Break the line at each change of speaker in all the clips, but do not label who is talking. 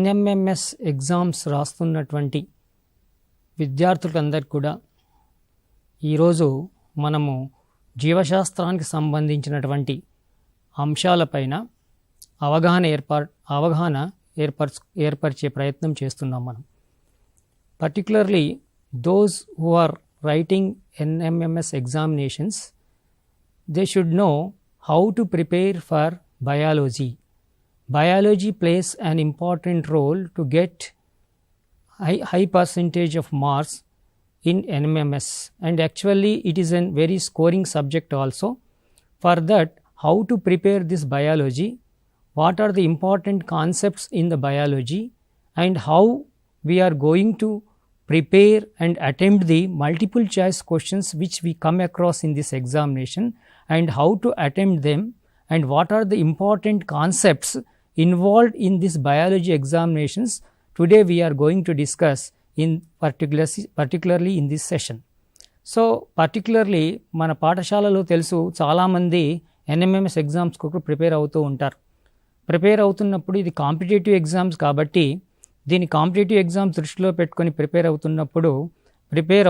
NMMS exams రాస్తున్నటువంటి విద్యార్థులందరికీ కూడా ఈరోజు మనము జీవశాస్త్రానికి సంబంధించినటువంటి అంశాలపైన అవగాహన ఏర్పరిచే ప్రయత్నం చేస్తున్నాం మనం. Particularly those who are writing NMMS examinations, they should know how to prepare for biology. Biology plays an important role to get high percentage of marks in NMMS, and actually it is a very scoring subject also. For that, how to prepare this biology, what are the important concepts in the biology, and how we are going to prepare and attempt the multiple choice questions which we come across in this examination, and how to attempt them, and what are the important concepts involved in this biology examinations. Today we are going to discuss in particularly in this session. So particularly మన పాఠశాలలో తెలుసు చాలామంది NMMS exams కు prepare అవుతూ ఉంటారు. Prepare అవుతున్నప్పుడు ఇది competitive exams కాబట్టి దీని కాంపిటేటివ్ ఎగ్జామ్స్ దృష్టిలో పెట్టుకొని ప్రిపేర్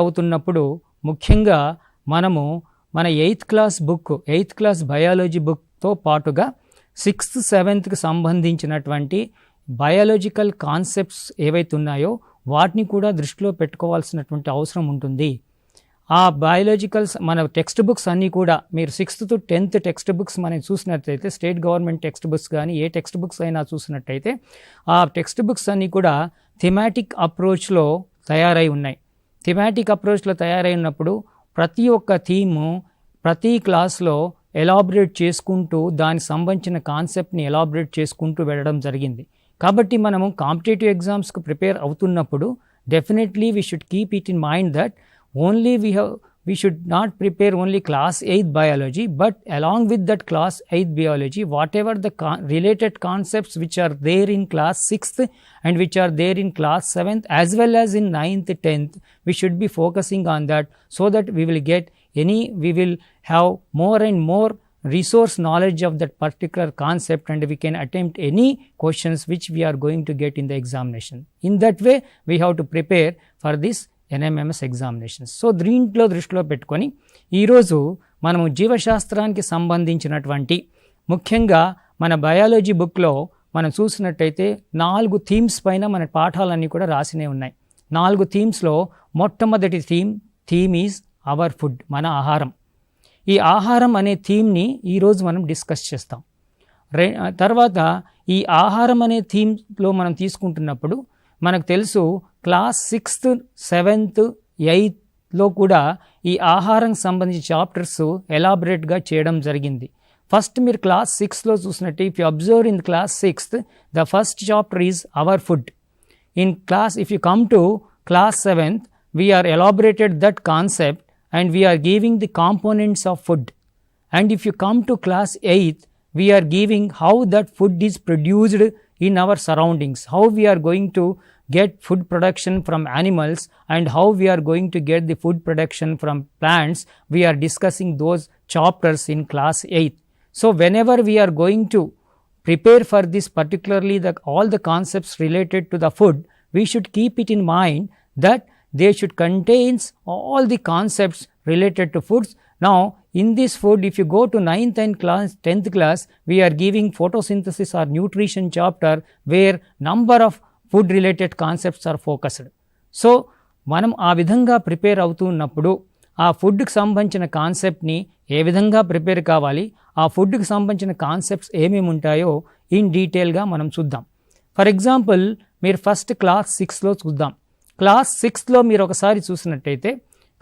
అవుతున్నప్పుడు ముఖ్యంగా మనము మన 8th క్లాస్ బయాలజీ బుక్తో పాటుగా 6th 7th సంబంధించినటువంటి బయాలజికల్ కాన్సెప్ట్స్ ఏవైతే ఉన్నాయో వాటిని కూడా దృష్టిలో పెట్టుకోవాల్సినటువంటి అవసరం ఉంటుంది. ఆ బయాలజికల్స్ మన టెక్స్ట్ బుక్స్ అన్నీ కూడా మీరు 6th to 10th text books మనం చూసినట్లయితే, స్టేట్ గవర్నమెంట్ టెక్స్ట్ బుక్స్ కానీ ఏ టెక్స్ట్ బుక్స్ అయినా చూసినట్టయితే ఆ టెక్స్ట్ బుక్స్ అన్నీ కూడా థిమాటిక్ అప్రోచ్లో తయారై ఉన్నాయి. థిమాటిక్ అప్రోచ్లో తయారై ఉన్నప్పుడు ప్రతి ఒక్క థీము ప్రతి క్లాస్లో ఎలాబరేట్ చేసుకుంటూ దానికి సంబంధించిన కాన్సెప్ట్ని ఎలాబరేట్ చేసుకుంటూ వెళ్ళడం జరిగింది. కాబట్టి మనము కాంపిటేటివ్ ఎగ్జామ్స్కి ప్రిపేర్ అవుతున్నప్పుడు definitely we should keep it in mind that only we should not prepare only class 8 biology, but along with that class 8 biology, whatever the related concepts which are there in class 6th and which are there in class 7th as well as in 9th 10th, we should be focusing on that so that we will have more and more resource knowledge of that particular concept, and we can attempt any questions which we are going to get in the examination. In that way we have to prepare for this NMMS examinations. So దీంట్లో దృష్టిలో పెట్టుకొని ఈరోజు మనము జీవశాస్త్రానికి సంబంధించినటువంటి ముఖ్యంగా మన biology బుక్లో మనం చూసినట్టయితే 4 థీమ్స్ పైన మన పాఠాలన్నీ కూడా రాసినే ఉన్నాయి. 4 థీమ్స్లో మొట్టమొదటి థీమ్ ఈజ్ అవర్ ఫుడ్, మన ఆహారం. ఈ ఆహారం అనే థీమ్ని ఈరోజు మనం డిస్కస్ చేస్తాం. తర్వాత ఈ ఆహారం అనే థీమ్లో మనం తీసుకుంటున్నప్పుడు మనకు తెలుసు క్లాస్ 6th 7th 8thలో కూడా ఈ ఆహారం సంబంధించిన చాప్టర్స్ ఎలాబరేట్గా చేయడం జరిగింది. ఫస్ట్ మీరు క్లాస్ 6లో చూసినట్టు if you observe in class 6th the first chapter is our food. if you come to class 7th we are elaborated that concept and we are giving the components of food, and if you come to class 8th we are giving how that food is produced in our surroundings, how we are going to get food production from animals and how we are going to get the food production from plants. We are discussing those chapters in class 8th. So whenever we are going to prepare for this, particularly all the concepts related to the food, we should keep it in mind that they should contain all the concepts related to foods. Now in this food, if you go to 9th and 10th class, we are giving photosynthesis or nutrition chapter where number of food related concepts are focused. So మనం ఆ విధంగా prepare అవుతున్నప్పుడు ఆ ఫుడ్కి సంబంధించిన కాన్సెప్ట్ని ఏ విధంగా prepare కావాలి, ఆ ఫుడ్కి సంబంధించిన కాన్సెప్ట్స్ ఏమేమి ఉంటాయో ఇన్ డీటెయిల్గా మనం చూద్దాం. ఫర్ ఎగ్జాంపుల్ మీరు ఫస్ట్ క్లాస్ 6లో చూద్దాం. క్లాస్ 6లో మీరు ఒకసారి చూసినట్టయితే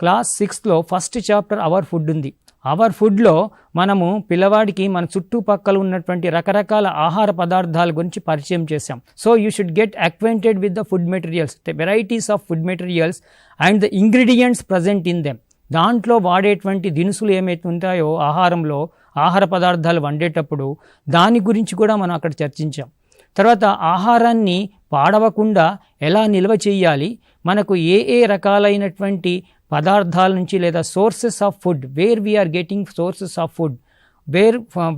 క్లాస్ 6లో ఫస్ట్ చాప్టర్ అవర్ ఫుడ్ ఉంది. అవర్ ఫుడ్లో మనము పిల్లవాడికి మన చుట్టుపక్కల ఉన్నటువంటి రకరకాల ఆహార పదార్థాల గురించి పరిచయం చేసాం. So you should get acquainted with the food materials, varieties of food materials and the ingredients present in them. దాంట్లో వాడేటువంటి దినుసులు ఏమైతే ఉంటాయో ఆహారంలో, ఆహార పదార్థాలు వండేటప్పుడు దాని గురించి కూడా మనం అక్కడ చర్చించాం. తర్వాత ఆహారాన్ని పాడవకుండా ఎలా నిల్వ చేయాలి, మనకు ఏ రకాలైనటువంటి పదార్థాల నుంచి లేదా sources of food, where we are getting sources of food,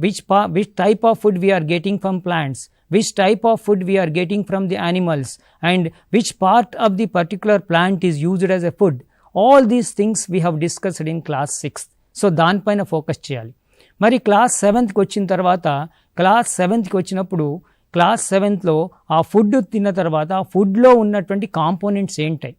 which type of food we are getting from plants which type of food we are getting from the animals, and which part of the particular plant is used as a food. All these things we have discussed in class 6th. So దానిపైన focus చేయాలి. మరి class 7th వచ్చిన తర్వాత, class 7th వచ్చినప్పుడు class 7లో ఆ food తిన్న తర్వాత ఆ ఫుడ్లో ఉన్నటువంటి కాంపోనెంట్స్ ఏంటాయి,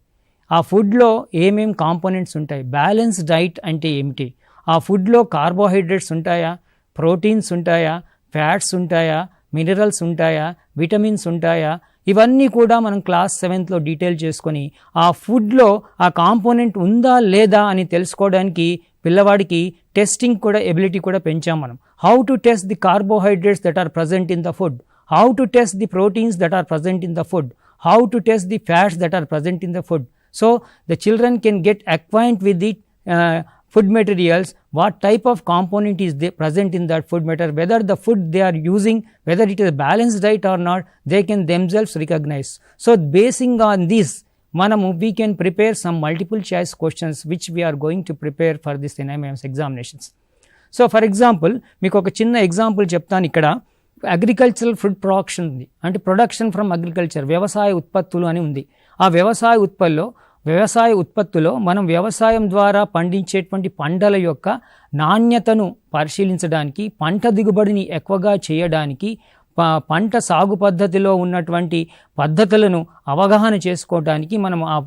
ఆ ఫుడ్లో ఏమేం కాంపోనెంట్స్ ఉంటాయి, బ్యాలెన్స్ డైట్ అంటే ఏమిటి, ఆ ఫుడ్లో కార్బోహైడ్రేట్స్ ఉంటాయా, ప్రోటీన్స్ ఉంటాయా, ఫ్యాట్స్ ఉంటాయా, మినరల్స్ ఉంటాయా, విటమిన్స్ ఉంటాయా, ఇవన్నీ కూడా మనం క్లాస్ 7లో డీటెయిల్ చేసుకొని ఆ ఫుడ్లో ఆ కాంపోనెంట్ ఉందా లేదా అని తెలుసుకోవడానికి పిల్లవాడికి టెస్టింగ్ కూడా ఎబిలిటీ కూడా పెంచాం మనం. How to test the carbohydrates that are present in the food, how to test the proteins that are present in the food, how to test the fats that are present in the food. So the children can get acquainted with the food materials, what type of component is present in that food material, whether the food they are using, whether it is a balanced diet or not, they can themselves recognize. So basing on this, we can prepare some multiple choice questions which we are going to prepare for this NIMS examinations. So for example, మీకు ఒక చిన్న example చెప్తాను. ఇక్కడ agricultural food production ఉంది, అంటే production from agriculture, వ్యవసాయ ఉత్పత్తులు అని ఉంది. ఆ వ్యవసాయ ఉత్పత్తులో మనం వ్యవసాయం ద్వారా పండించేటువంటి పంటల యొక్క నాణ్యతను పరిశీలించడానికి, పంట దిగుబడిని ఎక్కువగా చేయడానికి, పంట సాగు పద్ధతిలో ఉన్నటువంటి పద్ధతులను అవగాహన చేసుకోవడానికి మనం ఆ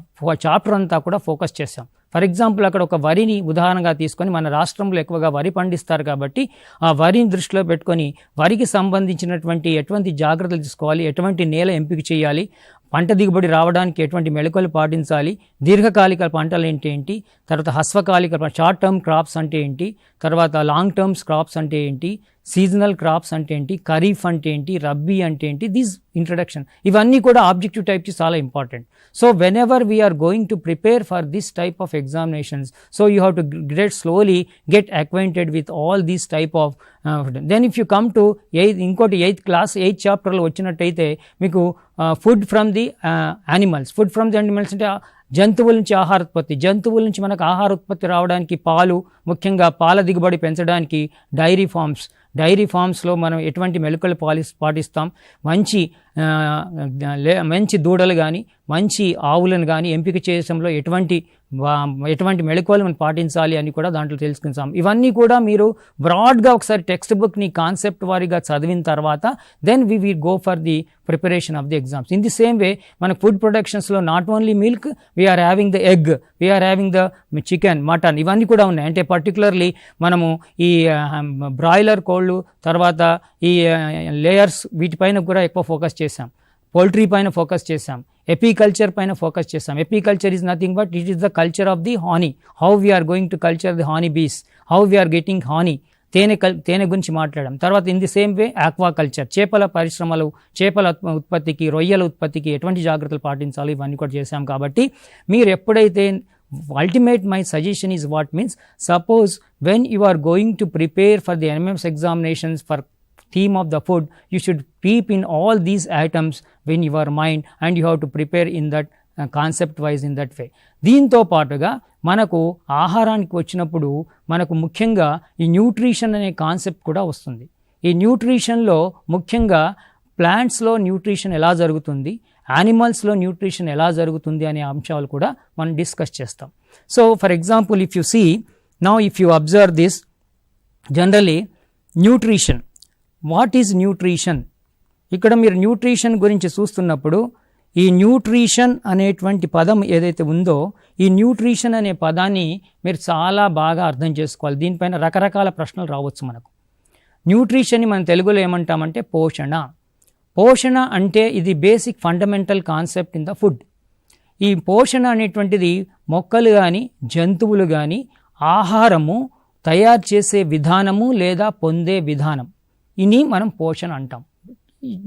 చాప్టర్ అంతా కూడా ఫోకస్ చేస్తాం. ఫర్ ఎగ్జాంపుల్ అక్కడ ఒక వరిని ఉదాహరణగా తీసుకొని, మన రాష్ట్రంలో ఎక్కువగా వరి పండిస్తారు కాబట్టి ఆ వరిని దృష్టిలో పెట్టుకొని వరికి సంబంధించినటువంటి ఎటువంటి జాగ్రత్తలు తీసుకోవాలి, ఎటువంటి నేల ఎంపిక చేయాలి, పంట దిగుబడి రావడానికి ఎటువంటి మెళకువలు పాటించాలి, దీర్ఘకాలిక పంటలు ఏంటి, తర్వాత హస్వకాలిక షార్ట్ టర్మ్ క్రాప్స్ అంటే ఏంటి, తర్వాత లాంగ్ టర్మ్స్ క్రాప్స్ అంటే ఏంటి, సీజనల్ క్రాప్స్ అంటే ఏంటి, ఖరీఫ్ అంటే ఏంటి, రబ్బీ అంటే ఏంటి, దిస్ ఇంట్రడక్షన్, ఇవన్నీ కూడా ఆబ్జెక్టివ్ టైప్స్ చాలా important. So whenever we are going to prepare for this type of examinations, so you have to slowly get acquainted with all these type of. Then if you come to ఇంకోటి 8th class 8th చాప్టర్లో వచ్చినట్టయితే మీకు food from the animals. Food from the animals అంటే జంతువుల నుంచి ఆహార ఉత్పత్తి, జంతువుల నుంచి మనకు ఆహార ఉత్పత్తి రావడానికి పాలు, ముఖ్యంగా పాల దిగుబడి పెంచడానికి డైరీ ఫామ్స్లో మనం ఎటువంటి మెళకువలు పాటిస్తాం, మంచి దూడలు కానీ మంచి ఆవులను కానీ ఎంపిక చేయడంలో ఎటువంటి మెళకువలు మనం పాటించాలి అని కూడా దాంట్లో తెలుసుకుంటాం. ఇవన్నీ కూడా మీరు బ్రాడ్గా ఒకసారి టెక్స్ట్ బుక్ని కాన్సెప్ట్ వారీగా చదివిన తర్వాత then we will go for the preparation of the exams. In the same way మన ఫుడ్ ప్రొడక్షన్స్లో not only milk, we are having the egg, we are having the chicken, mutton, ఇవన్నీ కూడా ఉన్నాయి. అంటే పర్టికులర్లీ మనము ఈ బ్రాయిలర్ కోళ్ళు, తర్వాత ఈ లేయర్స్, వీటిపైన కూడా ఎక్కువ ఫోకస్ చేశాం. పోల్ట్రీ పైన ఫోకస్ చేశాం, ఎపీకల్చర్ పైన ఫోకస్ చేస్తాం. Apiculture is nothing but it is the culture of the honey, how we are going to culture the honey bees, how we are getting honey, తేనె గురించి మాట్లాడడం. తర్వాత in the same way aquaculture, చేపల పరిశ్రమలు, చేపల ఉత్పత్తికి, రొయ్యల ఉత్పత్తికి ఎటువంటి జాగ్రత్తలు పాటించాలి, ఇవన్నీ కూడా చేశాం. కాబట్టి మీరు ఎప్పుడైతే ultimate my suggestion is what means, suppose when you are going to prepare for the NIMS examinations for theme of the food, you should keep in all these items in your mind and you have to prepare in that concept wise in that way. దీంతో పాటుగా మనకు ఆహారానికి వచ్చినప్పుడు మనకు ముఖ్యంగా ఈ nutrition అనే concept కూడా వస్తుంది. ఈ న్యూట్రిషన్లో ముఖ్యంగా ప్లాంట్స్లో న్యూట్రిషన్ ఎలా జరుగుతుంది, యానిమల్స్లో న్యూట్రిషన్ ఎలా జరుగుతుంది అనే అంశాలు కూడా మనం డిస్కస్ చేస్తాం. So for example if you see now, if you observe this, generally nutrition, what is nutrition? ఇక్కడ మీరు న్యూట్రిషన్ గురించి చూస్తున్నప్పుడు ఈ న్యూట్రిషన్ అనేటువంటి పదం ఏదైతే ఉందో, ఈ న్యూట్రిషన్ అనే పదాన్ని మీరు చాలా బాగా అర్థం చేసుకోవాలి. దీనిపైన రకరకాల ప్రశ్నలు రావచ్చు మనకు. న్యూట్రిషన్ని మనం తెలుగులో ఏమంటామంటే పోషణ. పోషణ అంటే ఇది basic fundamental concept in the food. ఈ పోషణ అనేటువంటిది మొక్కలు కానీ జంతువులు కానీ ఆహారము తయారు చేసే విధానము లేదా పొందే విధానం, ఇని మనం పోషణ అంటాం.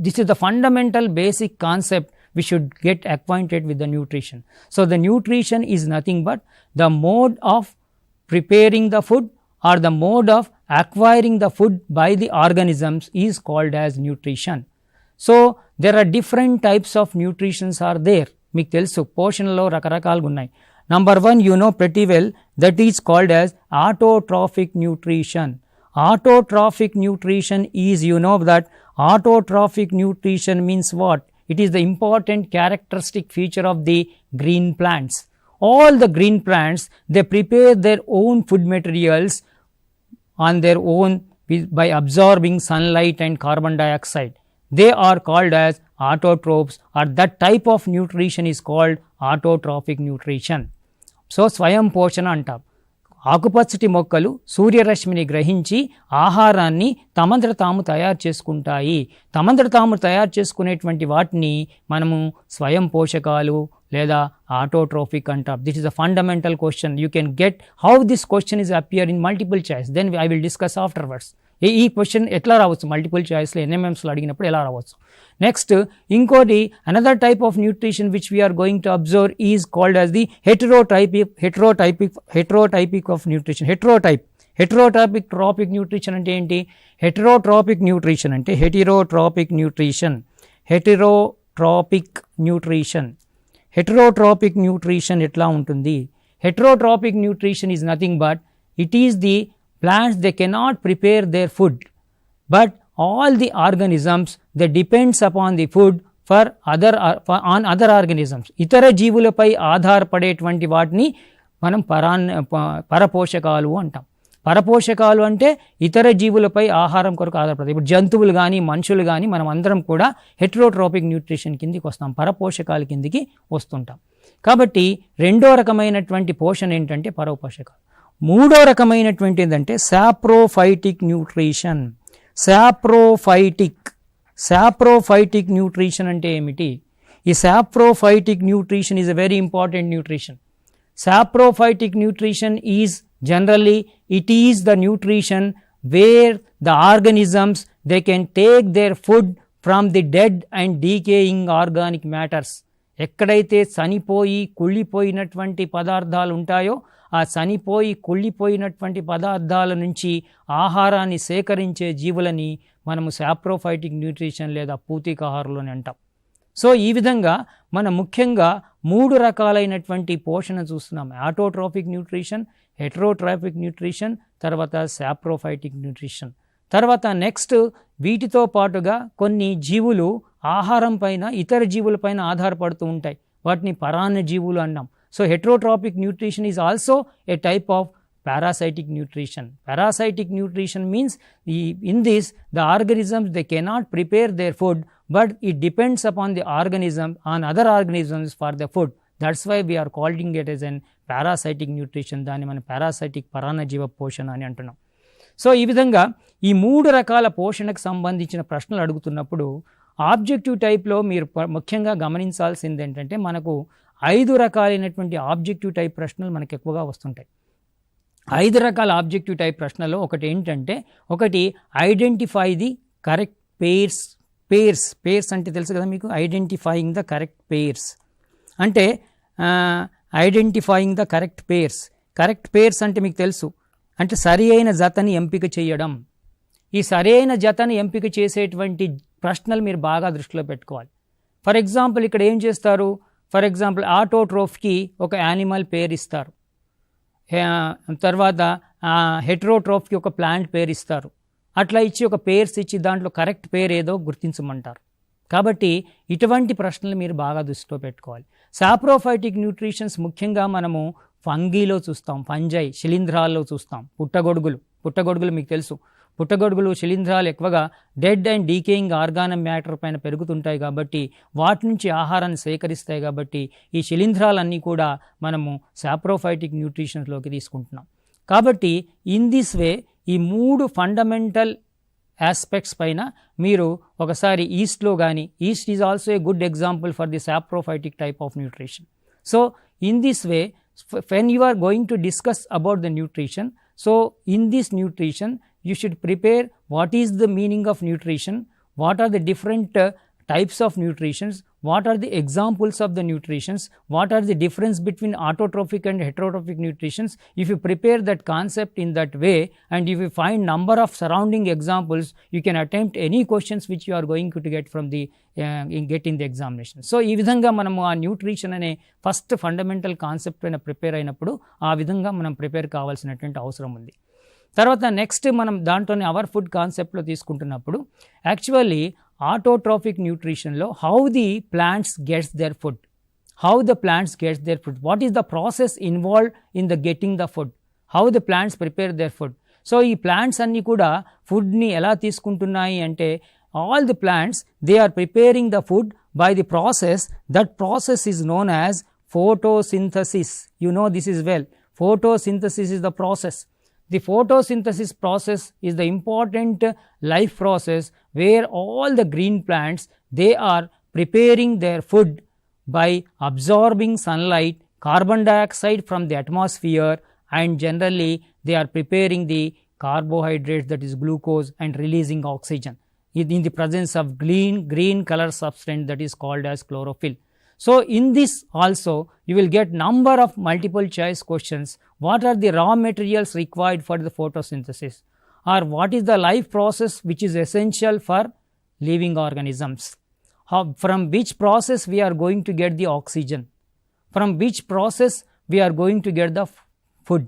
This is the fundamental basic concept we should get acquainted with the nutrition. So the nutrition is nothing but the mode of preparing the food or the mode of acquiring the food by the organisms is called as nutrition. So there are different types of nutritions are there. మీకు తెలుసు పోషణలో రకరకాలుగా ఉన్నాయి. Number 1, you know pretty well, that is called as autotrophic nutrition. Autotrophic nutrition is, you know that Autotrophic nutrition means what? It is the important characteristic feature of the green plants. All the green plants, they prepare their own food materials on their own by absorbing sunlight and carbon dioxide. They are called as autotrophs, or that type of nutrition is called autotrophic nutrition. So స్వయం పోషణ అంటాం. ఆకుపచ్చటి మొక్కలు సూర్యరశ్మిని గ్రహించి ఆహారాన్ని తమంతట తాము తయారు చేసుకుంటాయి. తమంతట తాము తయారు చేసుకునేటువంటి వాటిని మనము స్వయం పోషకాలు లేదా ఆటోట్రోఫిక్ అంటాం. This is a fundamental question. You can get how this question is appear in multiple choice, then I will discuss afterwards. ఈ క్వశ్చన్ ఎట్లా రావచ్చు, మల్టిపుల్ చాయిస్లో ఎన్ఎంఎంస్లో అడిగినప్పుడు ఎలా రావచ్చు. నెక్స్ట్ ఇంకోటి, another type of nutrition which we are going to observe is called as the heterotrophic of nutrition. Heterotrophic nutrition అంటే ఏంటి? Heterotrophic nutrition ఎట్లా ఉంటుంది? Heterotrophic nutrition is nothing but it is the plants, they cannot prepare their food, but all the organisms, they depends upon the food on other organisms. ఇతర జీవులపై ఆధారపడేటువంటి వాటిని మనం పరపోషకాలు అంటాం. పరపోషకాలు అంటే ఇతర జీవులపై ఆహారం కొరకు ఆధారపడతాయి. ఇప్పుడు జంతువులు కానీ మనుషులు కానీ మనం అందరం కూడా హెటరోట్రోపిక్ న్యూట్రిషన్ కిందికి వస్తాం, పరపోషకాల కిందికి వస్తుంటాం. కాబట్టి రెండో రకమైనటువంటి పోషణ ఏంటంటే పరపోషకాలు. మూడో రకమైనటువంటి ఏంటంటే సాప్రోఫైటిక్ న్యూట్రిషన్. సాప్రోఫైటిక్ న్యూట్రిషన్ అంటే ఏమిటి? ఈ saprophytic nutrition is a very important nutrition. Saprophytic nutrition is generally it is the nutrition where the organisms they can take their food from the dead and decaying organic matters. ఎక్కడైతే చనిపోయి కుళ్ళిపోయినటువంటి పదార్థాలు ఉంటాయో ఆ చనిపోయి కుళ్ళిపోయినటువంటి పదార్థాల నుంచి ఆహారాన్ని సేకరించే జీవులని మనము సాప్రోఫైటిక్ న్యూట్రిషన్ లేదా పూతికాహారులు అని అంటాం. సో ఈ విధంగా మనం ముఖ్యంగా మూడు రకాలైనటువంటి పోషణ చూస్తున్నాం: ఆటోట్రోఫిక్ న్యూట్రిషన్, హెటరోట్రోఫిక్ న్యూట్రిషన్, తర్వాత సాప్రోఫైటిక్ న్యూట్రిషన్. తర్వాత నెక్స్ట్ వీటితో పాటుగా కొన్ని జీవులు ఆహారం పైన ఇతర జీవులపైన ఆధారపడుతూ ఉంటాయి, వాటిని పరాన్న జీవులు అన్నాం. So heterotrophic nutrition is also a type of parasitic nutrition. Parasitic nutrition means in this the organisms they cannot prepare their food, but it depends upon the organism on other organisms for the food. That's why we are calling it as an parasitic nutrition. దాన్ని మనం parasitic పరాన్నజీవ పోషణ అని అంటున్నాం. So ఈ విధంగా ఈ మూడు రకాల పోషణకు సంబంధించిన ప్రశ్నలు అడుగుతున్నప్పుడు ఆబ్జెక్టివ్ టైప్లో మీరు ముఖ్యంగా గమనించాల్సింది ఏంటంటే మనకు 5 రకాలైనటువంటి ఆబ్జెక్టివ్ టైప్ ప్రశ్నలు మనకు ఎక్కువగా వస్తుంటాయి. 5 రకాల ఆబ్జెక్టివ్ టైప్ ప్రశ్నలో ఒకటి ఏంటంటే, ఒకటి ఐడెంటిఫై ది కరెక్ట్ పేర్స్ అంటే తెలుసు కదా మీకు. ఐడెంటిఫైయింగ్ ద కరెక్ట్ పేర్స్ అంటే ఐడెంటిఫైయింగ్ ద కరెక్ట్ పేర్స్ అంటే మీకు తెలుసు అంటే సరి అయిన జతని ఎంపిక చేయడం. ఈ సరి అయిన జతని ఎంపిక చేసేటువంటి ప్రశ్నలు మీరు బాగా దృష్టిలో పెట్టుకోవాలి. ఫర్ ఎగ్జాంపుల్ ఇక్కడ ఏం చేస్తారు, ఫర్ ఎగ్జాంపుల్ ఆటోట్రోఫ్కి ఒక యానిమల్ పేరు ఇస్తారు, తర్వాత హెటరోట్రోఫ్కి ఒక ప్లాంట్ పేరు ఇస్తారు. అట్లా ఇచ్చి ఒక పేర్స్ ఇచ్చి దాంట్లో కరెక్ట్ పేరు ఏదో గుర్తించమంటారు. కాబట్టి ఇటువంటి ప్రశ్నలు మీరు బాగా దృష్టిలో పెట్టుకోవాలి. సాప్రోఫైటిక్ న్యూట్రిషన్స్ ముఖ్యంగా మనము ఫంగీలో చూస్తాం, ఫంజై శిలీంధ్రాల్లో చూస్తాం. పుట్టగొడుగులు మీకు తెలుసు. పుట్టగొడుగులు శిలీంధ్రాలు ఎక్కువగా డెడ్ అండ్ డీకేయింగ్ ఆర్గానం మ్యాటర్ పైన పెరుగుతుంటాయి కాబట్టి వాటి నుంచి ఆహారాన్ని సేకరిస్తాయి. కాబట్టి ఈ శిలీంధ్రాలన్నీ కూడా మనము సాప్రోఫైటిక్ న్యూట్రిషన్స్లోకి తీసుకుంటున్నాం. కాబట్టి ఇన్ దిస్ వే ఈ 3 ఫండమెంటల్ ఆస్పెక్ట్స్ పైన మీరు ఒకసారి ఈస్ట్లో కానీ, east is also a good example for the saprophytic type of nutrition. So in this way when you are going to discuss about the nutrition, so in this nutrition you should prepare what is the meaning of nutrition, what are the different types of nutritions, what are the examples of the nutritions, what are the difference between autotrophic and heterotrophic nutritions. If you prepare that concept in that way and if you find number of surrounding examples, you can attempt any questions which you are going to get from the get in the examination. So ఈ విధంగా మనము ఆ nutrition అనే first fundamental concept పైన prepare అయినప్పుడు ఆ విధంగా మనం ప్రిపేర్ కావాల్సినటువంటి అవసరం ఉంది. తర్వాత నెక్స్ట్ మనం దాంట్లోనే అవర్ ఫుడ్ కాన్సెప్ట్లో తీసుకుంటున్నప్పుడు యాక్చువల్లీ ఆటోట్రోఫిక్ న్యూట్రిషన్లో how the plants gets their food, how the plants get their food, what is the process involved in the getting the food, how the plants prepare their food. So ఈ plants అన్నీ కూడా ఫుడ్ని ఎలా తీసుకుంటున్నాయి అంటే all the plants they are preparing the food by the process, that process is known as photosynthesis. You know this is well, photosynthesis is the process. The photosynthesis process is the important life process where all the green plants they are preparing their food by absorbing sunlight, carbon dioxide from the atmosphere, and generally they are preparing the carbohydrates, that is glucose, and releasing oxygen in the presence of green color substance that is called as chlorophyll. So in this also you will get number of multiple choice questions. What are the raw materials required for the photosynthesis, or what is the life process which is essential for living organisms, from which process we are going to get the oxygen, from which process we are going to get the food.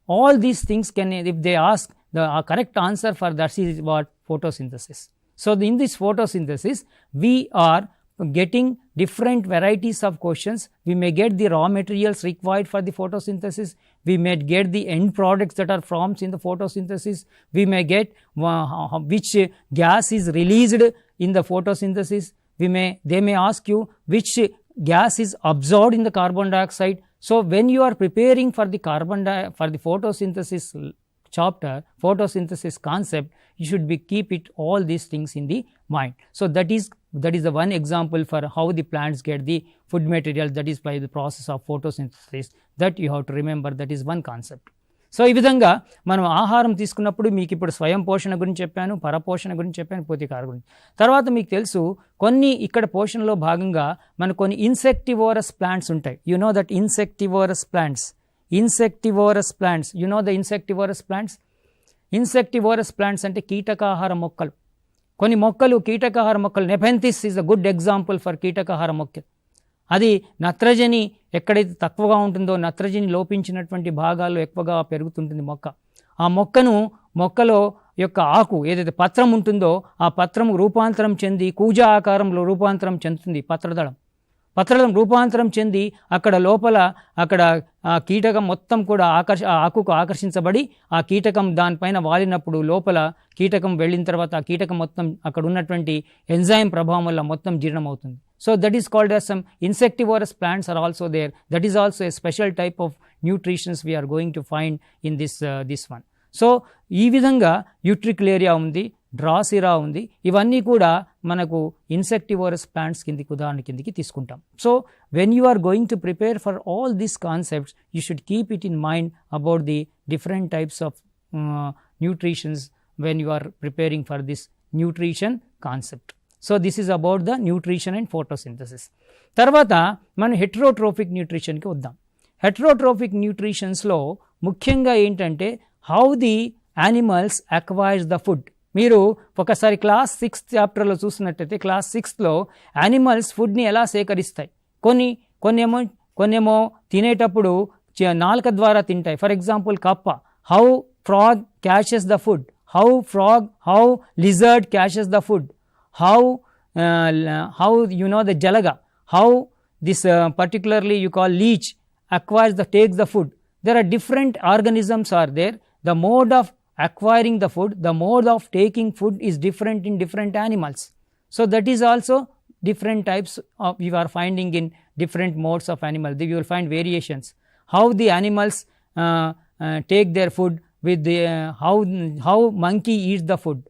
All these things can, if they ask, the correct answer for that is what? Photosynthesis. So in this photosynthesis we are getting different varieties of questions. We may get the raw materials required for the photosynthesis, we may get the end products that are formed in the photosynthesis, we may get which gas is released in the photosynthesis, they may ask you which gas is absorbed in the carbon dioxide. So when you are preparing for the for the photosynthesis chapter, photosynthesis concept, you should keep it all these things in the mind. So that is the one example for how the plants get the food material, that is by the process of photosynthesis, that you have to remember. That is one concept. So ఈ విధంగా మనం ఆహారం తీసుకున్నప్పుడు మీకు ఇప్పుడు స్వయం పోషణ గురించి చెప్పాను, పరపోషణ గురించి చెప్పాను, పోషకాహార గురించి. తర్వాత మీకు తెలుసు కొన్ని ఇక్కడ పోషణలో భాగంగా మనకు కొన్ని ఇన్సెక్టివోరస్ ప్లాంట్స్ ఉంటాయి. You know that insectivorous plants, you know the insectivorous plants. Insectivorous plants అంటే కీటకాహార మొక్కలు. కొన్ని మొక్కలు కీటకాహార మొక్కలు, Nepenthes is a good example for కీటకాహార మొక్క. అది నత్రజని ఎక్కడైతే తక్కువగా ఉంటుందో, నత్రజని లోపించినటువంటి భాగాల్లో ఎక్కువగా పెరుగుతుంటుంది మొక్క. ఆ మొక్కలో యొక్క ఆకు ఏదైతే పత్రం ఉంటుందో ఆ పత్రం రూపాంతరం చెంది కూజా ఆకారంలో రూపాంతరం చెందుతుంది. పత్రదళం రూపాంతరం చెంది అక్కడ లోపల ఆ కీటకం మొత్తం కూడా ఆకుకు ఆకర్షించబడి ఆ కీటకం దానిపైన వాలినప్పుడు లోపల కీటకం వెళ్ళిన తర్వాత ఆ కీటకం మొత్తం అక్కడ ఉన్నటువంటి ఎంజైమ్ ప్రభావం వల్ల మొత్తం జీర్ణమవుతుంది. So that is called as some insectivorous plants are also there. That is also a special type of nutritions we are going to find in this one. So ఈ విధంగా యూట్రిక్లేరియా ఉంది, డ్రాసిరా ఉంది. ఇవన్నీ కూడా మనకు ఇన్సెక్టివోరస్ ప్లాంట్స్ ఉదాహరణ కిందకి తీసుకుంటాం. So when you are going to prepare for all these concepts, you should keep it in mind about the different types of nutritions when you are preparing for this nutrition concept. So this is about the nutrition and photosynthesis. తర్వాత మనం heterotrophic న్యూట్రిషన్కి వద్దాం. Heterotrophic న్యూట్రిషన్స్లో ముఖ్యంగా ఏంటంటే how the animals acquires the food. మీరు ఒకసారి class 6th చాప్టర్లో చూసినట్టయితే class 6లో animals ఫుడ్ని ఎలా సేకరిస్తాయి, కొన్నేమో తినేటప్పుడు నాలుక ద్వారా తింటాయి. ఫర్ ఎగ్జాంపుల్ కప్ప, how frog catches the food, how lizard catches the food, how you know the jalaga, how this particularly you call leech takes the food. There are different organisms are there. The mode of acquiring the food, the mode of taking food is different in different animals. So that is also different types of you are finding in different modes of animals. You will find variations. How the animals take their food with the how monkey eats the food,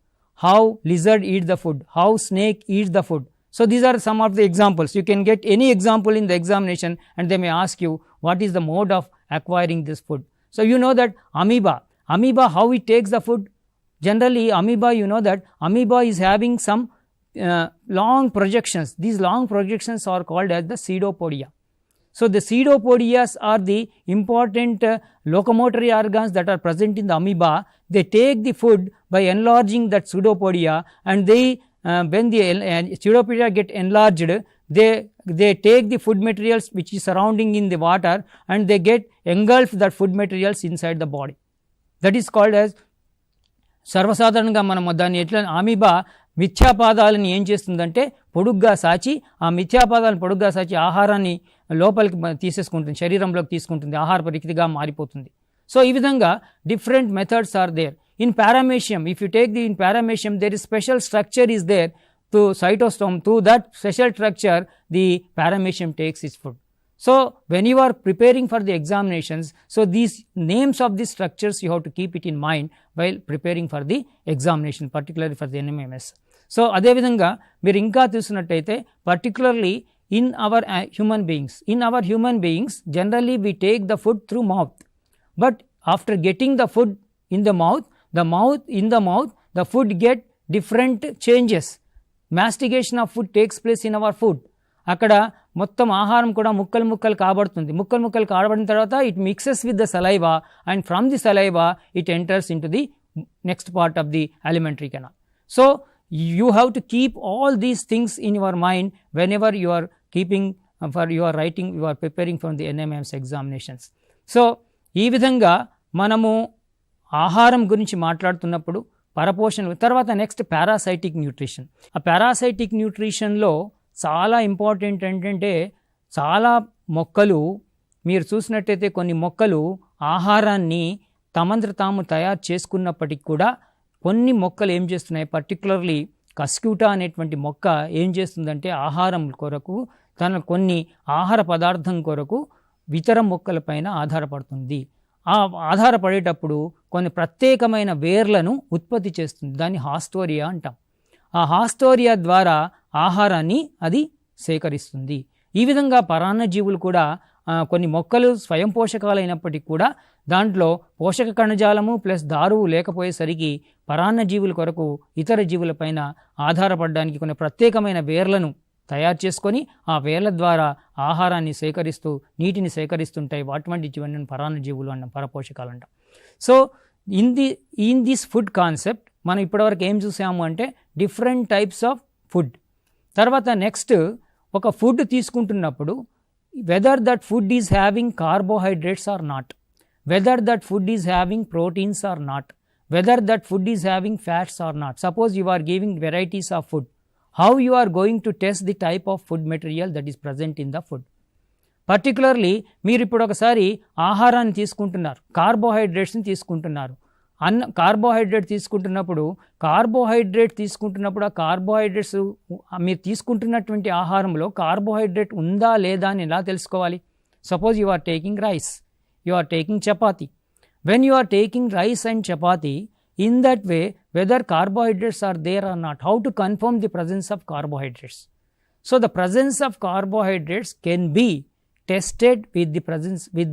how lizard eats the food, how snake eats the food. So these are some of the examples. You can get any example in the examination and they may ask you what is the mode of acquiring this food. So you know that amoeba how it takes the food. Generally amoeba, you know that amoeba is having some long projections. These long projections are called as the pseudopodia. So the pseudopodias are the important locomotory organs that are present in the amoeba. They take the food by enlarging that pseudopodia, and they when the pseudopodia get enlarged, they take the food materials which is surrounding in the water and they get engulf that food materials inside the body. That is called as, సర్వసాధారణంగా మనం దాన్ని ఎట్లా, amoeba మిథ్యాపాదాలను ఏం చేస్తుందంటే పొడుగ్గా సాచి, ఆ మిథ్యాపాదాలను పొడుగ్గా సాచి ఆహారాన్ని లోపలికి తీసేసుకుంటుంది, శరీరంలోకి తీసుకుంటుంది, ఆహారపు రిక్తిగా మారిపోతుంది. సో ఈ విధంగా different methods are there. In paramecium, if you take in paramecium, there is special structure is there to cytosome. To that special structure the paramecium takes its food. So when you are preparing for the examinations, so these names of these structures you have to keep it in mind while preparing for the examination, particularly for the NMMS. So అదే విధంగా మీరు ఇంకా చూసినట్టయితే particularly in our human beings generally we take the food through mouth, but after getting the food in the mouth the food get different changes. Mastication of food takes place in our food. అక్కడ మొత్తం ఆహారం కూడా ముక్కలు కాబడుతుంది. ముక్కలు కాబడిన తర్వాత it mixes with the saliva, and from the saliva it enters into the next part of the alimentary canal. So you have to keep all these things in your mind whenever you are keeping for you are writing, you are preparing for the NMMS examinations. So ఈ విధంగా మనము ఆహారం గురించి మాట్లాడుతున్నప్పుడు పరపోషణ, తర్వాత next parasitic nutrition. ఆ parasitic న్యూట్రిషన్లో చాలా important ఏంటంటే, చాలా మొక్కలు మీరు చూసినట్టయితే కొన్ని మొక్కలు ఆహారాన్ని తమంతట తాము తయారు చేసుకున్నప్పటికి కూడా కొన్ని మొక్కలు ఏం చేస్తున్నాయి, పర్టికులర్లీ కస్క్యూటా అనేటువంటి మొక్క ఏం చేస్తుందంటే ఆహారం కొరకు తన కొన్ని ఆహార పదార్థం కొరకు ఇతర మొక్కలపైన ఆధారపడుతుంది. ఆ ఆధారపడేటప్పుడు కొన్ని ప్రత్యేకమైన వేర్లను ఉత్పత్తి చేస్తుంది. దాన్ని హాస్టోరియా అంటాం. ఆ హాస్టోరియా ద్వారా ఆహారాన్ని అది సేకరిస్తుంది. ఈ విధంగా పరాన్నజీవులు కూడా కొన్ని మొక్కలు స్వయం పోషకాలైనప్పటికీ కూడా దాంట్లో పోషక కణజాలము ప్లస్ దారువు లేకపోయేసరికి పరాన్నజీవుల కొరకు ఇతర జీవులపైన ఆధారపడడానికి కొన్ని ప్రత్యేకమైన వేర్లను తయారు చేసుకొని ఆ వేర్ల ద్వారా ఆహారాన్ని సేకరిస్తూ నీటిని సేకరిస్తుంటాయి. అటువంటి జీవనం పరాన్నజీవులు అన్నాం, పరపోషకాలు అంటాం. So in this food concept మనం ఇప్పటివరకు ఏం చూసాము అంటే డిఫరెంట్ టైప్స్ ఆఫ్ ఫుడ్. తర్వాత నెక్స్ట్ ఒక ఫుడ్ తీసుకుంటున్నప్పుడు whether that food is having carbohydrates or not, whether that food is having proteins or not, whether that food is having fats or not. Suppose you are giving varieties of food, how you are going to test the type of food material that is present in the food. Particularly మీరు ఇప్పుడు ఒకసారి ఆహారాన్ని తీసుకుంటున్నారు, కార్బోహైడ్రేట్స్ని తీసుకుంటున్నారు. Carbohydrate తీసుకుంటున్నప్పుడు ఆ carbohydrates మీరు తీసుకుంటున్నటువంటి ఆహారంలో కార్బోహైడ్రేట్ ఉందా లేదా అని ఎలా తెలుసుకోవాలి? Suppose you are taking rice, you are taking chapati. When you are taking rice and chapati, in that way whether carbohydrates are there or not, how to confirm the presence of carbohydrates? So the presence of carbohydrates can be tested with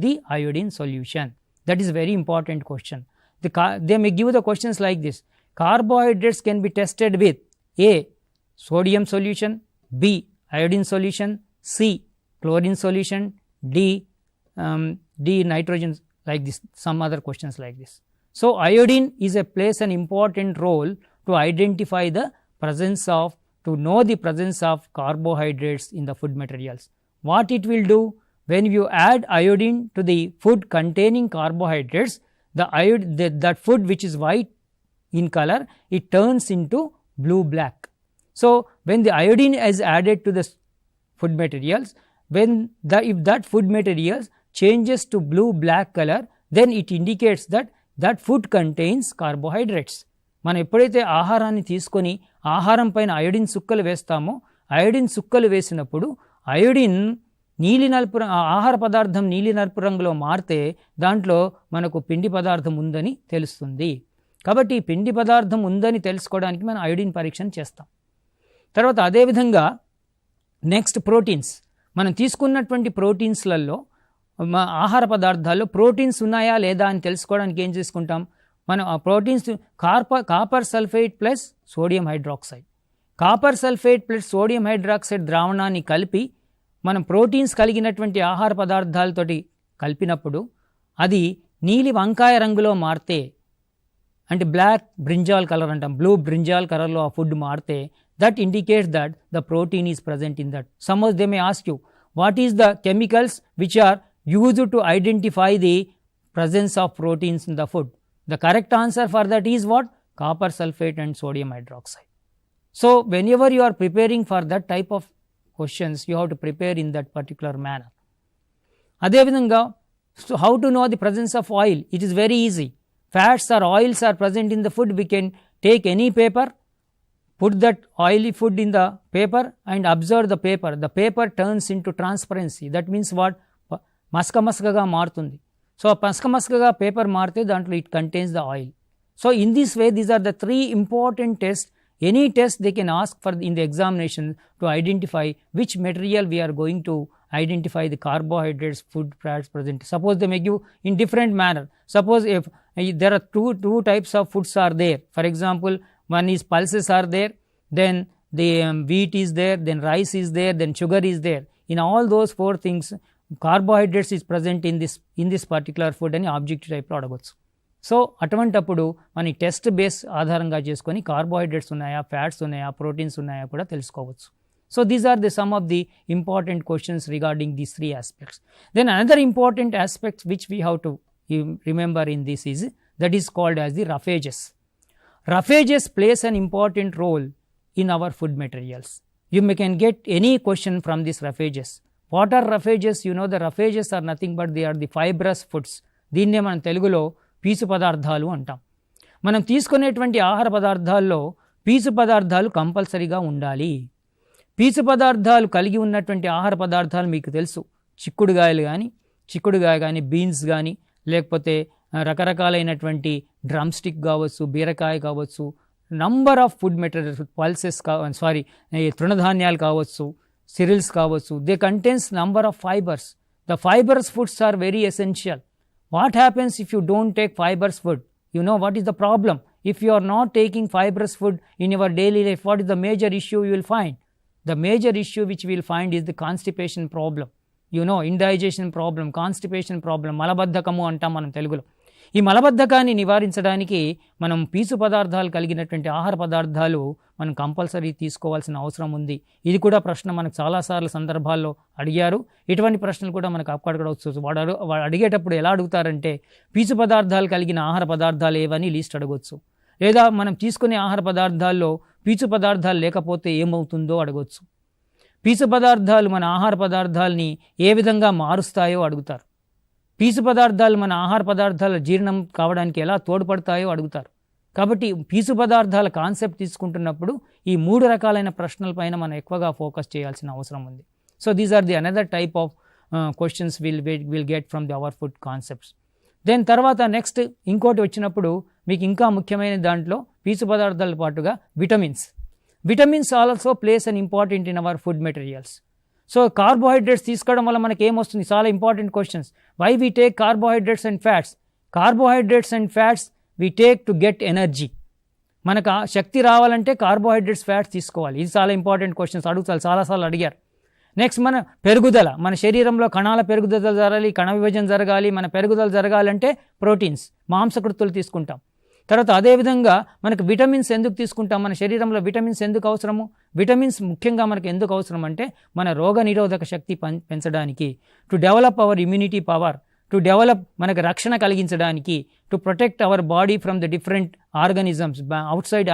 the iodine solution. That is a very important question. They may give the questions like this: carbohydrates can be tested with A, sodium solution, B, iodine solution, C, chlorine solution, D, nitrogen, like this, some other questions like this. So iodine plays an important role to identify the presence of, to know the presence of carbohydrates in the food materials. What it will do, when you add iodine to the food containing carbohydrates, that food which is white in color, it turns into blue black. So when the iodine is added to the food materials, if that food materials changes to blue black color, then it indicates that food contains carbohydrates. మనం ఎప్పుడైతే ఆహారాన్ని తీసుకొని ఆహారం పైన iodine సుక్కలు వేస్తామో, iodine సుక్కలు వేసినప్పుడు iodine నీలి నలుపు, ఆహార పదార్థం నీలి నలుపు రంగులో మారితే దాంట్లో మనకు పిండి పదార్థం ఉందని తెలుస్తుంది. కాబట్టి ఈ పిండి పదార్థం ఉందని తెలుసుకోవడానికి మనం అయోడిన్ పరీక్షను చేస్తాం. తర్వాత అదేవిధంగా నెక్స్ట్ ప్రోటీన్స్. మనం తీసుకున్నటువంటి ప్రోటీన్స్లలో ఆహార పదార్థాల్లో ప్రోటీన్స్ ఉన్నాయా లేదా అని తెలుసుకోవడానికి ఏం చేసుకుంటాం మనం? ఆ proteins copper sulphate plus sodium hydroxide, copper sulphate plus sodium hydroxide ద్రావణాన్ని కలిపి మనం ప్రోటీన్స్ కలిగినటువంటి ఆహార పదార్థాలతోటి కలిపినప్పుడు అది నీలి వంకాయ రంగులో మారితే, అంటే బ్లాక్ బ్రింజాల్ కలర్ అంటాం, బ్లూ బ్రింజాల్ కలర్లో ఆ ఫుడ్ మారితే, that indicates that the protein is present in that. Suppose they may ask you, what is the chemicals which are used to identify the presence of proteins in the food? The correct answer for that is what? Copper sulfate and sodium hydroxide. So whenever you are preparing for that type of questions, you have to prepare in that particular manner. అదేవిధంగా, so how to know the presence of oil? It is very easy. Fats or oils are present in the food. We can take any paper, put that oily food in the paper and observe the paper. The paper turns into transparency. That means what? మసకగా మారుతుంది. So మసకగా paper మారితే దాంట్లో it contains the oil. So in this way, these are the three important tests. Any test they can ask for in the examination to identify which material we are going to identify the carbohydrates, food fats present. Suppose they may give in different manner. Suppose if there are two types of foods are there. For example, one is pulses are there, then the wheat is there, then rice is there, then sugar is there. In all those four things, carbohydrates is present in this particular food అని objective టైప్లో అడగవచ్చు. So అటువంటప్పుడు మన test base ఆధారంగా చేసుకొని carbohydrates ఉన్నాయా, fats ఉన్నాయా, proteins ఉన్నాయా కూడా తెలుసుకోవచ్చు. So these are the some of the important questions regarding these three aspects. Then another important aspects which we have to remember in this is that is called as the roughages. Raffages plays an important role in our food materials. You can get any question from these raffages. What are raffages? You know, the raffages are nothing but they are the fibrous foods. దీన్నే మనం తెలుగులో పీచు పదార్థాలు అంటాం. మనం తీసుకునేటువంటి ఆహార పదార్థాల్లో పీచు పదార్థాలు కంపల్సరీగా ఉండాలి. పీచు పదార్థాలు కలిగి ఉన్నటువంటి ఆహార పదార్థాలు మీకు తెలుసు. చిక్కుడుగాయ కానీ బీన్స్ కానీ, లేకపోతే రకరకాలైనటువంటి డ్రమ్ స్టిక్ కావచ్చు, బీరకాయ కావచ్చు, number of food materials, pulses తృణధాన్యాలు కావచ్చు, సిరిల్స్ కావచ్చు, they contains number of fibres. The fibres foods are very essential. What happens if you don't take fibrous food? You know what is the problem? If you are not taking fibrous food in your daily life, what is the major issue you will find? The major issue which we will find is the constipation problem. You know, indigestion problem, constipation problem, మలబద్ధకము అంటాం మనం తెలుగులో. ఈ మలబద్ధకాన్ని నివారించడానికి మనం పీచు పదార్థాలు కలిగినటువంటి ఆహార పదార్థాలు మనం కంపల్సరీ తీసుకోవాల్సిన అవసరం ఉంది. ఇది కూడా ప్రశ్న మనకు చాలాసార్లు సందర్భాల్లో అడిగారు. ఇటువంటి ప్రశ్నలు కూడా మనకు అక్కడ వచ్చు. వాడు అడిగేటప్పుడు ఎలా అడుగుతారంటే, పీచు పదార్థాలు కలిగిన ఆహార పదార్థాలు ఏవని లిస్ట్ అడగవచ్చు. లేదా మనం తీసుకునే ఆహార పదార్థాల్లో పీచు పదార్థాలు లేకపోతే ఏమవుతుందో అడగవచ్చు. పీచు పదార్థాలు మన ఆహార పదార్థాలని ఏ విధంగా మారుస్తాయో అడుగుతారు. పీచు పదార్థాలు మన ఆహార పదార్థాల జీర్ణం కావడానికి ఎలా తోడ్పడతాయో అడుగుతారు. కాబట్టి పీచు పదార్థాల కాన్సెప్ట్ తీసుకుంటున్నప్పుడు ఈ 3 రకాలైన ప్రశ్నలపైన మనం ఎక్కువగా ఫోకస్ చేయాల్సిన అవసరం ఉంది. So these are the another type of questions will get from the our food concepts. Then తర్వాత నెక్స్ట్ ఇంకోటి వచ్చినప్పుడు మీకు ఇంకా ముఖ్యమైన దాంట్లో పీచు పదార్థాలతో పాటుగా vitamins also plays an important in our food materials. So carbohydrates తీసుకోవడం వల్ల మనకి ఏమొస్తుంది? చాలా important questions. Why we take carbohydrates and fats? Carbohydrates and fats we take to get energy. మనకు శక్తి రావాలంటే కార్బోహైడ్రేట్స్, ఫ్యాట్స్ తీసుకోవాలి. ఇది చాలా ఇంపార్టెంట్ క్వశ్చన్స్ అడుగుతారు, చాలాసార్లు అడిగారు. నెక్స్ట్ మన పెరుగుదల, మన శరీరంలో కణాల పెరుగుదల జరగాలి, కణ విభజన జరగాలి. మన పెరుగుదల జరగాలంటే ప్రోటీన్స్, మాంసకృత్తులు తీసుకుంటాం. తర్వాత అదేవిధంగా మనకు విటమిన్స్ ఎందుకు తీసుకుంటాం? మన శరీరంలో విటమిన్స్ ఎందుకు అవసరము? విటమిన్స్ ముఖ్యంగా మనకు ఎందుకు అవసరం అంటే మన రోగ నిరోధక శక్తి పెంచడానికి, to develop our immunity power, to develop మనకు రక్షణ కలిగించడానికి, to protect our body from the different organisms, outside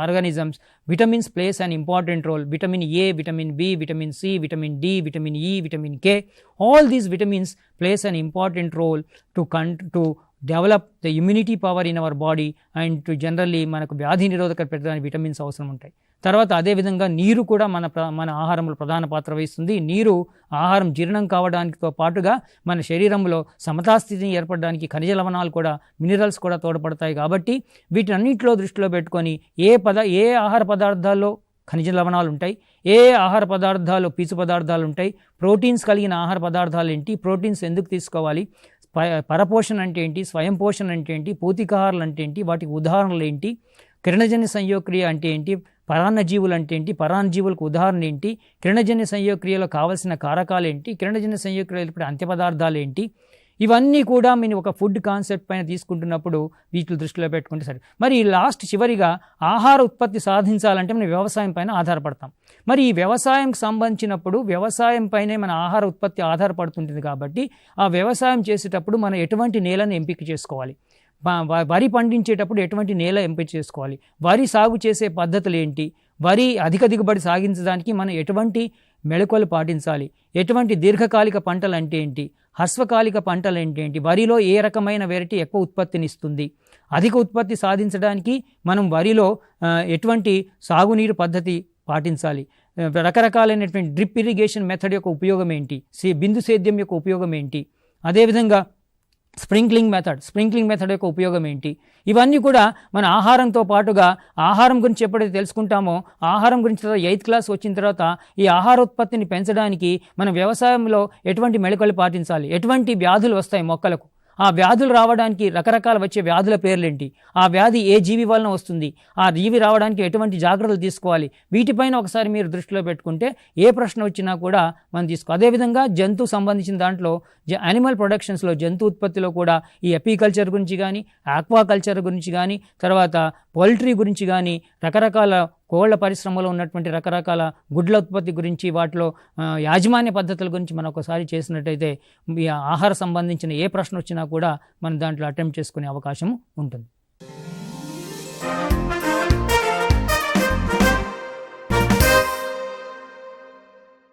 organisms. Vitamins plays an important role. Vitamin A, vitamin B, vitamin C, vitamin D, vitamin E, vitamin K, all these vitamins plays an important role to develop the immunity power in our body and to generally మనకు వ్యాధి నిరోధక పెట్టడానికి vitamins అవసరం ఉంటాయి. తర్వాత అదేవిధంగా నీరు కూడా మన ఆహారంలో ప్రధాన పాత్ర వహిస్తుంది. నీరు ఆహారం జీర్ణం కావడానికితో పాటుగా మన శరీరంలో సమతాస్థితిని ఏర్పడడానికి ఖనిజ లవణాలు కూడా, మినరల్స్ కూడా తోడ్పడతాయి. కాబట్టి వీటన్నిటిలో దృష్టిలో పెట్టుకొని ఏ ఆహార పదార్థాల్లో ఖనిజ లవణాలు ఉంటాయి, ఏ ఆహార పదార్థాలు పీచు పదార్థాలు ఉంటాయి, ప్రోటీన్స్ కలిగిన ఆహార పదార్థాలు ఏంటి, ప్రోటీన్స్ ఎందుకు తీసుకోవాలి, పరపోషణ అంటే ఏంటి, స్వయం పోషణ అంటే ఏంటి, పౌతికాహారాలు అంటే ఏంటి, వాటికి ఉదాహరణలు ఏంటి, కిరణజన్య సంయోగక్రియ అంటే ఏంటి, పరాన్నజీవులు అంటే ఏంటి, పరాన్నజీవులకు ఉదాహరణ ఏంటి, కిరణజన్య సంయోగక్రియలో కావలసిన కారకాలు ఏంటి, కిరణజన్య సంయోగక్రియలో అంత్య పదార్థాలు ఏంటి, ఇవన్నీ కూడా మీరు ఒక ఫుడ్ కాన్సెప్ట్ పైన తీసుకుంటున్నప్పుడు వీటిని దృష్టిలో పెట్టుకుంటే సరే. మరి చివరిగా ఆహార ఉత్పత్తి సాధించాలంటే మనం వ్యవసాయం పైన ఆధారపడతాం. మరి ఈ వ్యవసాయంకి సంబంధించినప్పుడు వ్యవసాయం పైనే మన ఆహార ఉత్పత్తి ఆధారపడుతుంటుంది. కాబట్టి ఆ వ్యవసాయం చేసేటప్పుడు మనం ఎటువంటి నేలను ఎంపిక చేసుకోవాలి? వరి పండించేటప్పుడు ఎటువంటి నేల ఎంపిక చేసుకోవాలి, వరి సాగు చేసే పద్ధతులు ఏంటి, వరి అధిక దిగుబడి సాగించడానికి మనం ఎటువంటి మెళకువలు పాటించాలి, ఎటువంటి దీర్ఘకాలిక పంటలు అంటే ఏంటి, హ్రస్వకాలిక పంటలు ఏంటి, వరిలో ఏ రకమైన వెరైటీ ఎక్కువ ఉత్పత్తినిస్తుంది, అధిక ఉత్పత్తి సాధించడానికి మనం వరిలో ఎటువంటి సాగునీరు పద్ధతి పాటించాలి, రకరకాలైనటువంటి డ్రిప్ ఇరిగేషన్ మెథడ్ యొక్క ఉపయోగం ఏంటి, బిందు సేద్యం యొక్క ఉపయోగం ఏంటి, అదేవిధంగా స్ప్రింక్లింగ్ మెథడ్ యొక్క ఉపయోగం ఏంటి, ఇవన్నీ కూడా మన ఆహారంతో పాటుగా ఆహారం గురించి ఎప్పుడైతే తెలుసుకుంటామో ఆహారం గురించి తర్వాత 8th క్లాస్ వచ్చిన తర్వాత ఈ ఆహారోత్పత్తిని పెంచడానికి మన వ్యవసాయంలో ఎటువంటి మెళకువలు పాటించాలి, ఎటువంటి వ్యాధులు వస్తాయి మొక్కలకు, ఆ వ్యాధులు రావడానికి రకరకాల వచ్చే వ్యాధుల పేర్లేంటి, ఆ వ్యాధి ఏ జీవి వలన వస్తుంది, ఆ జీవి రావడానికి ఎటువంటి జాగ్రత్తలు తీసుకోవాలి, వీటిపైన ఒకసారి మీరు దృష్టిలో పెట్టుకుంటే ఏ ప్రశ్న వచ్చినా కూడా మనం అదేవిధంగా జంతు సంబంధించిన దాంట్లో యానిమల్ ప్రొడక్షన్స్లో జంతు ఉత్పత్తిలో కూడా ఈ ఎపీకల్చర్ గురించి కానీ ఆక్వాకల్చర్ గురించి కానీ తర్వాత పౌల్ట్రీ గురించి కానీ రకరకాల కోళ్ల పరిశ్రమలో ఉన్నటువంటి రకరకాల గుడ్ల ఉత్పత్తి గురించి వాటిలో యాజమాన్య పద్ధతుల గురించి మనం ఒకసారి చేసినట్టయితే ఈ ఆహార సంబంధించిన ఏ ప్రశ్న వచ్చినా కూడా మనం దాంట్లో అటెంప్ట్ చేసుకునే అవకాశం ఉంటుంది.